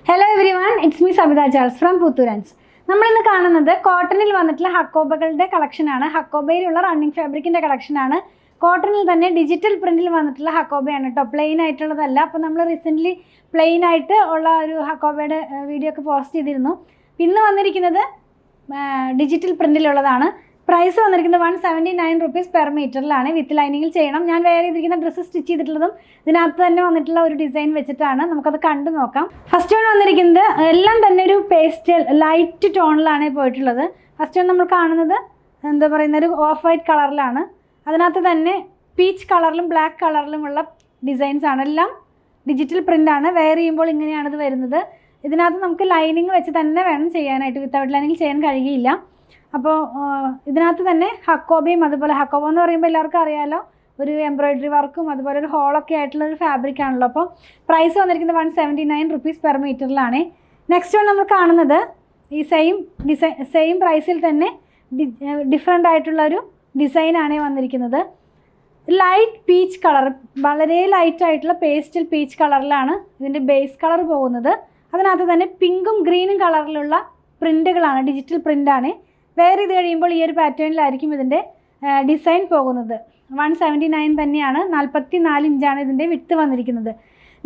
Hello everyone, it's me Sabitha Charles from Putturans. നമ്മൾ ഇന്ന് കാണുന്നത് കോട്ടണിൽ വന്നിട്ടുള്ള ഹക്കോബകളുടെ കളക്ഷനാണ്. ഹക്കോബയിലുള്ള റണ്ണിങ് ഫാബ്രിക്കിൻ്റെ കളക്ഷനാണ്. കോട്ടണിൽ തന്നെ ഡിജിറ്റൽ പ്രിന്റിൽ വന്നിട്ടുള്ള ഹക്കോബയാണ് കേട്ടോ, പ്ലെയിൻ ആയിട്ടുള്ളതല്ല. അപ്പോൾ നമ്മൾ റീസെൻ്റ്ലി പ്ലെയിൻ ആയിട്ട് ഉള്ള ഒരു ഹക്കോബയുടെ വീഡിയോ ഒക്കെ പോസ്റ്റ് ചെയ്തിരുന്നു. ഇന്ന് വന്നിരിക്കുന്നത് ഡിജിറ്റൽ പ്രിന്റിലുള്ളതാണ്. പ്രൈസ് വന്നിരിക്കുന്നത് 179 റുപ്പീസ് പെർ മീറ്ററിലാണ്. വിത്ത് ലൈനിങ്ങിൽ ചെയ്യണം. ഞാൻ വേറെ ചെയ്തിരിക്കുന്ന ഡ്രസ്സ് സ്റ്റിച്ച് ചെയ്തിട്ടുള്ളതും ഇതിനകത്ത് തന്നെ വന്നിട്ടുള്ള ഒരു ഡിസൈൻ വെച്ചിട്ടാണ്. നമുക്കത് കണ്ടു നോക്കാം. ഫസ്റ്റ് വൺ വന്നിരിക്കുന്നത് എല്ലാം തന്നെ ഒരു പേസ്റ്റൽ ലൈറ്റ് ടോണിലാണ് പോയിട്ടുള്ളത്. ഫസ്റ്റ് വൺ നമ്മൾ കാണുന്നത് എന്താ പറയുന്ന ഒരു ഓഫ് വൈറ്റ് കളറിലാണ്. അതിനകത്ത് തന്നെ പീച്ച് കളറിലും ബ്ലാക്ക് കളറിലുമുള്ള ഡിസൈൻസാണ്. എല്ലാം ഡിജിറ്റൽ പ്രിൻ്റാണ്. വെയർ ചെയ്യുമ്പോൾ ഇങ്ങനെയാണിത് വരുന്നത്. ഇതിനകത്ത് നമുക്ക് ലൈനിങ് വെച്ച് തന്നെ വേണം ചെയ്യാനായിട്ട്. വിത്തൗട്ട് ലൈനിങ് ചെയ്യാൻ കഴിയില്ല. അപ്പോൾ ഇതിനകത്ത് തന്നെ ഹക്കോബയും അതുപോലെ ഹക്കോബ എന്ന് പറയുമ്പോൾ എല്ലാവർക്കും അറിയാമല്ലോ, ഒരു എംബ്രോയിഡറി വർക്കും അതുപോലെ ഒരു ഹോളൊക്കെ ആയിട്ടുള്ള ഒരു ഫാബ്രിക് ആണല്ലോ. അപ്പോൾ പ്രൈസ് വന്നിരിക്കുന്നത് 179 റുപ്പീസ് പെർ മീറ്ററിലാണ്. നെക്സ്റ്റ് വൺ നമ്മൾ കാണുന്നത് ഈ സെയിം പ്രൈസിൽ തന്നെ ഡിഫറെൻ്റ് ആയിട്ടുള്ളൊരു ഡിസൈനാണ് വന്നിരിക്കുന്നത്. ലൈറ്റ് പീച്ച് കളർ, വളരെ ലൈറ്റ് ആയിട്ടുള്ള പേസ്റ്റൽ പീച്ച് കളറിലാണ് ഇതിൻ്റെ ബേസ് കളർ പോകുന്നത്. അതിനകത്ത് തന്നെ പിങ്കും ഗ്രീനും കളറിലുള്ള പ്രിൻ്റുകളാണ്, ഡിജിറ്റൽ പ്രിൻ്റാണ്. വേറെ ഇത് കഴിയുമ്പോൾ ഈ ഒരു പാറ്റേണിലായിരിക്കും ഇതിൻ്റെ ഡിസൈൻ പോകുന്നത്. 179 തന്നെയാണ്. 44 ഇഞ്ചാണ് ഇതിൻ്റെ വിഡ്ത്ത് വന്നിരിക്കുന്നത്.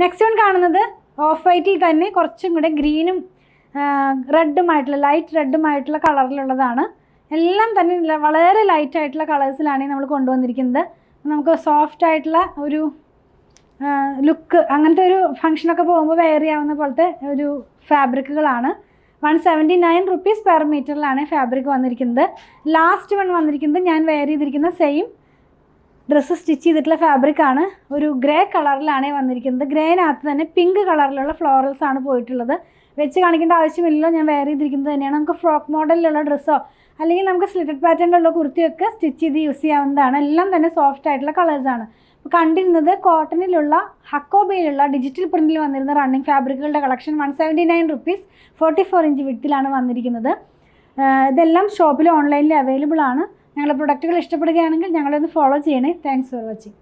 നെക്സ്റ്റ് വൺ കാണുന്നത് ഓഫ് വൈറ്റിൽ തന്നെ കുറച്ചും കൂടെ ഗ്രീനും റെഡുമായിട്ടുള്ള ലൈറ്റ് റെഡുമായിട്ടുള്ള കളറിലുള്ളതാണ്. എല്ലാം തന്നെ വളരെ ലൈറ്റ് ആയിട്ടുള്ള കളേഴ്സിലാണ് നമ്മൾ കൊണ്ടുവന്നിരിക്കുന്നത്. നമുക്ക് സോഫ്റ്റ് ആയിട്ടുള്ള ഒരു ലുക്ക്, അങ്ങനത്തെ ഒരു ഫങ്ഷനൊക്കെ പോകുമ്പോൾ വെയർ ചെയ്യാവുന്ന പോലത്തെ ഒരു ഫാബ്രിക്കുകളാണ്. 179 റുപ്പീസ് പെർ മീറ്ററിലാണ് ഫാബ്രിക് വന്നിരിക്കുന്നത്. ലാസ്റ്റ് വൺ വന്നിരിക്കുന്നത് ഞാൻ വെയർ ചെയ്തിരിക്കുന്ന സെയിം ഡ്രസ്സ് സ്റ്റിച്ച് ചെയ്തിട്ടുള്ള ഫാബ്രിക്കാണ്. ഒരു ഗ്രേ കളറിലാണ് വന്നിരിക്കുന്നത്. ഗ്രേനകത്ത് തന്നെ പിങ്ക് കളറിലുള്ള ഫ്ലോറൽസ് ആണ് പോയിട്ടുള്ളത്. വെച്ച് കാണിക്കേണ്ട ആവശ്യമില്ലല്ലോ, ഞാൻ വെയർ ചെയ്തിരിക്കുന്നത് തന്നെയാണ്. നമുക്ക് ഫ്രോക്ക് മോഡലിലുള്ള ഡ്രസ്സോ അല്ലെങ്കിൽ നമുക്ക് സ്ലിറ്റഡ് പാറ്റേണിലുള്ള കുർത്തിയൊക്കെ സ്റ്റിച്ച് ചെയ്ത് യൂസ് ചെയ്യാവുന്നതാണ്. എല്ലാം തന്നെ സോഫ്റ്റ് ആയിട്ടുള്ള കളേഴ്സാണ്. കണ്ടിരുന്നത് കോട്ടണിലുള്ള ഹക്കോബയിലുള്ള ഡിജിറ്റൽ പ്രിന്റിൽ വന്നിരുന്ന റണ്ണിങ് ഫാബ്രിക്കുകളുടെ കളക്ഷൻ. 179 റുപ്പീസ് 44 ഇഞ്ച് വിഡ്ത്തിലാണ് വന്നിരിക്കുന്നത്. ഇതെല്ലാം ഷോപ്പിൽ ഓൺലൈനിൽ അവൈലബിൾ ആണ്. ഞങ്ങളുടെ പ്രൊഡക്റ്റുകൾ ഇഷ്ടപ്പെടുകയാണെങ്കിൽ ഞങ്ങളെ ഒന്ന് ഫോളോ ചെയ്യണേ. Thanks for watching.